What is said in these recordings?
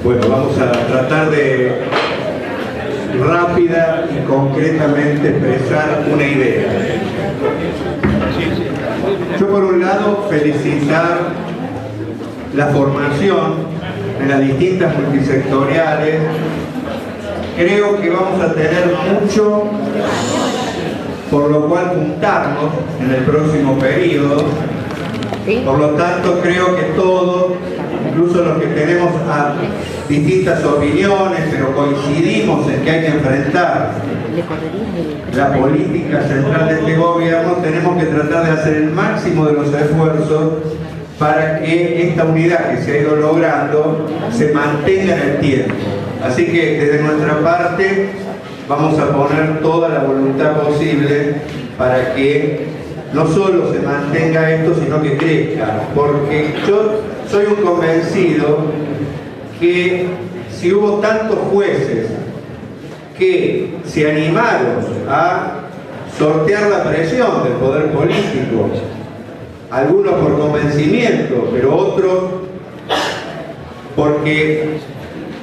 Bueno, vamos a tratar de rápida y concretamente expresar una idea. Yo, por un lado, felicitar la formación en las distintas multisectoriales. Creo que vamos a tener mucho por lo cual juntarnos en el próximo periodo. Por lo tanto, creo que todos, incluso los que tenemos distintas opiniones, pero coincidimos en que hay que enfrentar la política central de este gobierno, tenemos que tratar de hacer el máximo de los esfuerzos para que esta unidad que se ha ido logrando se mantenga en el tiempo. Así que desde nuestra parte vamos a poner toda la voluntad posible para que no solo se mantenga esto, sino que crezca, porque yo soy un convencido que si hubo tantos jueces que se animaron a sortear la presión del poder político, algunos por convencimiento, pero otros porque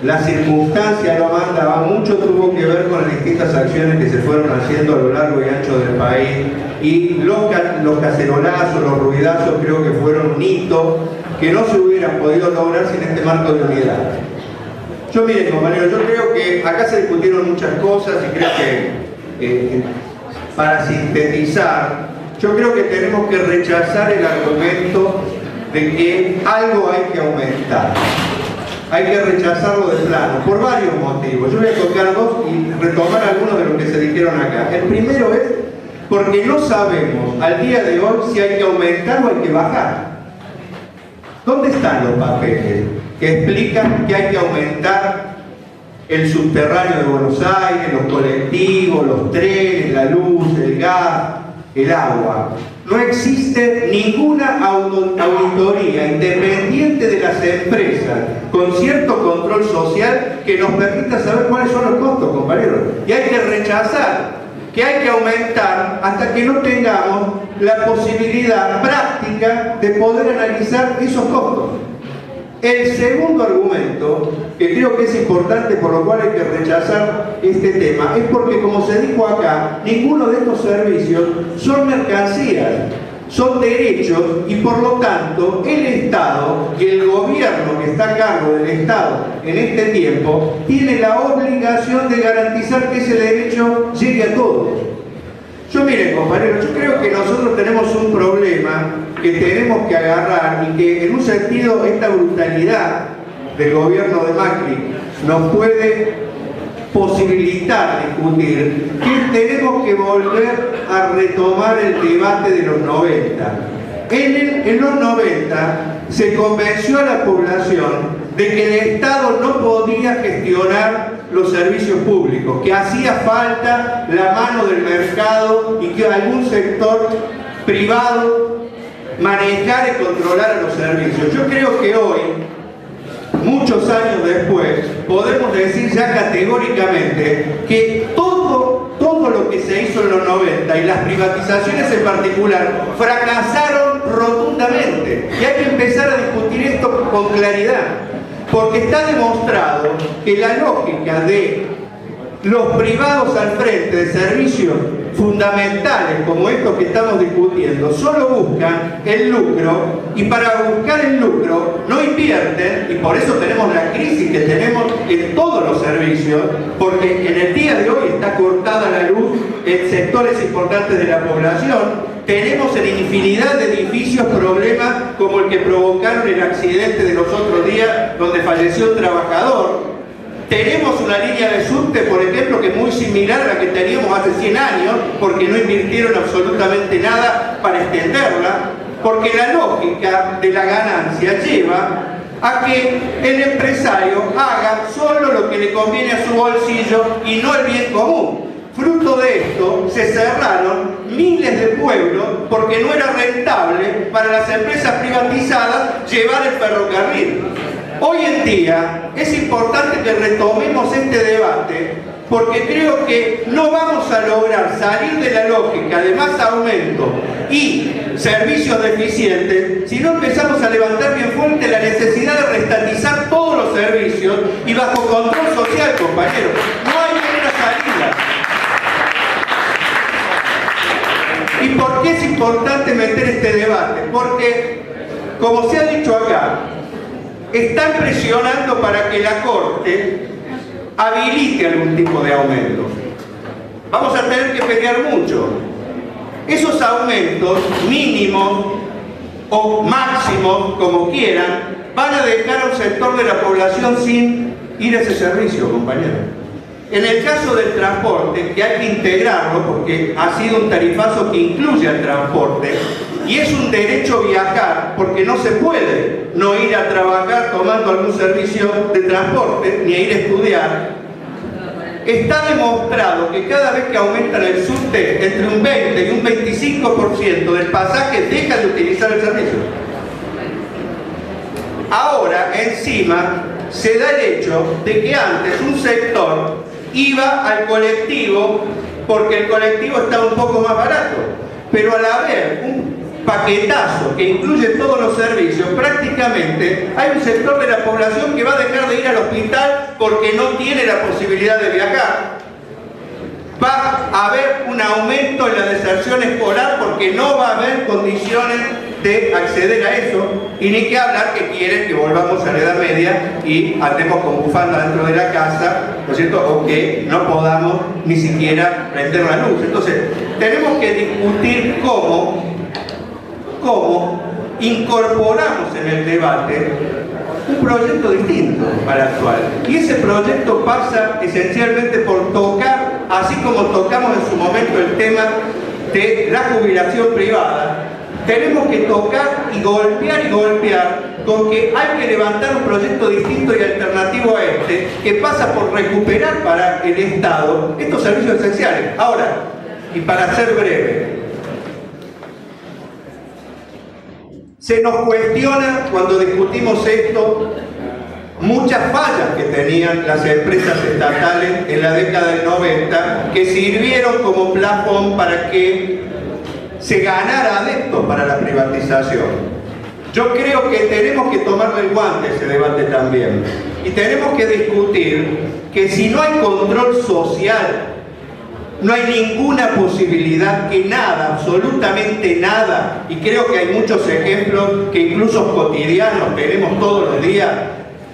la circunstancia lo mandaba, mucho tuvo que ver con las distintas acciones que se fueron haciendo a lo largo y ancho del país, y los cacerolazos, los ruidazos creo que fueron un hito que no se hubieran podido lograr sin este marco de unidad. Yo, miren, compañeros, yo creo que acá se discutieron muchas cosas y creo que para sintetizar, yo creo que tenemos que rechazar el argumento de que algo hay que aumentar. Hay que rechazarlo de plano, por varios motivos. Yo voy a tocar dos y retomar algunos de los que se dijeron acá. El primero es porque no sabemos al día de hoy si hay que aumentar o hay que bajar. ¿Dónde están los papeles que explican que hay que aumentar el subterráneo de Buenos Aires, los colectivos, los trenes, la luz, el gas, el agua? No existe ninguna auditoría independiente de las empresas con cierto control social que nos permita saber cuáles son los costos, compañeros. Y hay que rechazar que hay que aumentar hasta que no tengamos la posibilidad práctica de poder analizar esos costos. El segundo argumento, que creo que es importante, por lo cual hay que rechazar este tema, es porque, como se dijo acá, ninguno de estos servicios son mercancías, son derechos, y por lo tanto el Estado y el gobierno que está a cargo del Estado en este tiempo tiene la obligación de garantizar que ese derecho llegue a todos. Yo, miren, compañeros, yo creo que nosotros tenemos un problema que tenemos que agarrar, y que en un sentido esta brutalidad del gobierno de Macri nos puede posibilitar discutir, que tenemos que volver a retomar el debate de los 90. En los 90 se convenció a la población de que el Estado no podía gestionar los servicios públicos, que hacía falta la mano del mercado y que algún sector privado manejara y controlara los servicios. Yo creo que hoy, muchos años después, podemos decir ya categóricamente que todo lo que se hizo en los 90 y las privatizaciones en particular fracasaron rotundamente, y hay que empezar a discutir esto con claridad, porque está demostrado que la lógica de los privados al frente de servicios fundamentales como estos que estamos discutiendo solo buscan el lucro, y para buscar el lucro no invierten, y por eso tenemos la crisis que tenemos en todos los servicios, porque en el día de hoy está cortada la luz en sectores importantes de la población. Tenemos en infinidad de edificios problemas como el que provocaron el accidente de los otros días donde falleció un trabajador. Tenemos una línea de subte, por ejemplo, que es muy similar a la que teníamos hace 100 años, porque no invirtieron absolutamente nada para extenderla, porque la lógica de la ganancia lleva a que el empresario haga solo lo que le conviene a su bolsillo y no el bien común. Fruto de esto, se cerraron miles de pueblos porque no era rentable para las empresas privatizadas llevar el ferrocarril. Hoy en día es importante que retomemos este debate, porque creo que no vamos a lograr salir de la lógica de más aumento y servicios deficientes si no empezamos a levantar bien fuerte la necesidad de reestatizar todos los servicios y bajo control social, compañeros. No hay otra salida. ¿Y por qué es importante meter este debate? Porque, como se ha dicho acá, están presionando para que la Corte habilite algún tipo de aumento. Vamos a tener que pelear mucho. Esos aumentos mínimos o máximos, como quieran, van a dejar a un sector de la población sin ir a ese servicio, compañeros. En el caso del transporte, que hay que integrarlo porque ha sido un tarifazo que incluye al transporte, y es un derecho viajar porque no se puede no ir a trabajar tomando algún servicio de transporte ni a ir a estudiar. Está demostrado que cada vez que aumentan el subte, entre un 20 y un 25% del pasaje deja de utilizar el servicio. Ahora, encima, se da el hecho de que antes un sector iba al colectivo porque el colectivo estaba un poco más barato, pero al haber un paquetazo que incluye todos los servicios, prácticamente hay un sector de la población que va a dejar de ir al hospital porque no tiene la posibilidad de viajar. Va a haber un aumento en la deserción escolar porque no va a haber condiciones de acceder a eso, y ni que hablar que quieren que volvamos a la Edad Media y andemos con bufanda dentro de la casa, ¿no es cierto? O que no podamos ni siquiera prender la luz. Entonces, tenemos que discutir cómo incorporamos en el debate un proyecto distinto al actual. Y ese proyecto pasa esencialmente por tocar, así como tocamos en su momento el tema de la jubilación privada, tenemos que tocar y golpear con que hay que levantar un proyecto distinto y alternativo a este, que pasa por recuperar para el Estado estos servicios esenciales. Ahora, y para ser breve, se nos cuestiona cuando discutimos esto muchas fallas que tenían las empresas estatales en la década del 90 que sirvieron como plafón para que se ganara adeptos para la privatización. Yo creo que tenemos que tomarle el guante a ese debate también y tenemos que discutir que si no hay control social, no hay ninguna posibilidad que nada, absolutamente nada, y creo que hay muchos ejemplos que incluso cotidianos tenemos todos los días,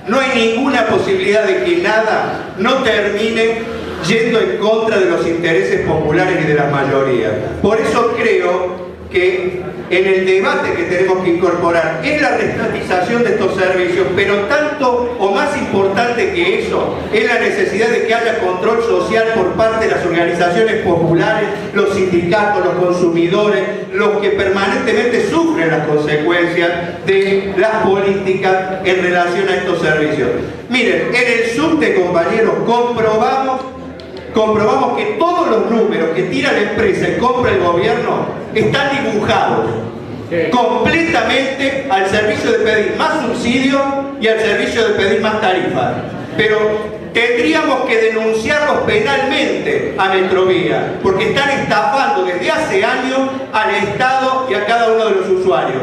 no hay ninguna posibilidad de que nada no termine yendo en contra de los intereses populares y de las mayorías. Por eso creo que en el debate que tenemos que incorporar es la reestatización de estos servicios, pero tanto o más importante que eso es la necesidad de que haya control social por parte de las organizaciones populares, los sindicatos, los consumidores, los que permanentemente sufren las consecuencias de las políticas en relación a estos servicios. Miren, en el subte, compañeros, comprobamos que todos los números que tira la empresa y compra el gobierno están dibujados completamente al servicio de pedir más subsidios y al servicio de pedir más tarifas. Pero tendríamos que denunciarlos penalmente a Metrovía, porque están estafando desde hace años al Estado y a cada uno de los usuarios.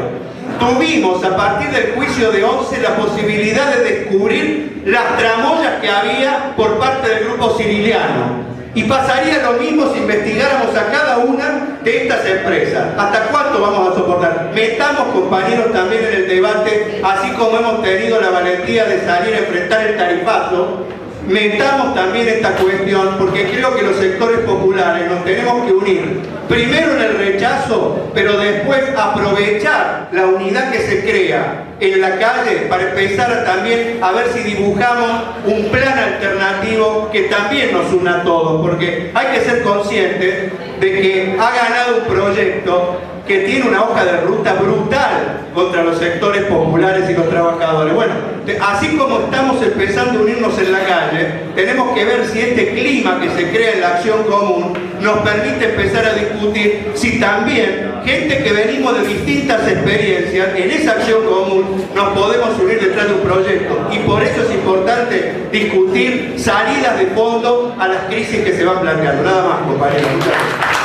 Tuvimos a partir del juicio de 11 la posibilidad de descubrir las tramoyas que había por parte del grupo ciriliano. Y pasaría lo mismo si investigáramos a cada una de estas empresas. ¿Hasta cuánto vamos a soportar? Metamos, compañeros, también en el debate, así como hemos tenido la valentía de salir a enfrentar el tarifazo, metamos también esta cuestión, porque creo que los sectores populares nos tenemos que unir, primero en el rechazo, pero después aprovechar la unidad que se crea en la calle para empezar también a ver si dibujamos un plan alternativo que también nos una a todos, porque hay que ser conscientes de que ha ganado un proyecto que tiene una hoja de ruta brutal contra los sectores populares y los trabajadores. Bueno, así como estamos empezando a unirnos en la calle, tenemos que ver si este clima que se crea en la acción común nos permite empezar a discutir si también gente que venimos de distintas experiencias en esa acción común nos podemos unir detrás de un proyecto. Y por eso es importante discutir salidas de fondo a las crisis que se van planteando. Nada más, compañeros. Muchas gracias.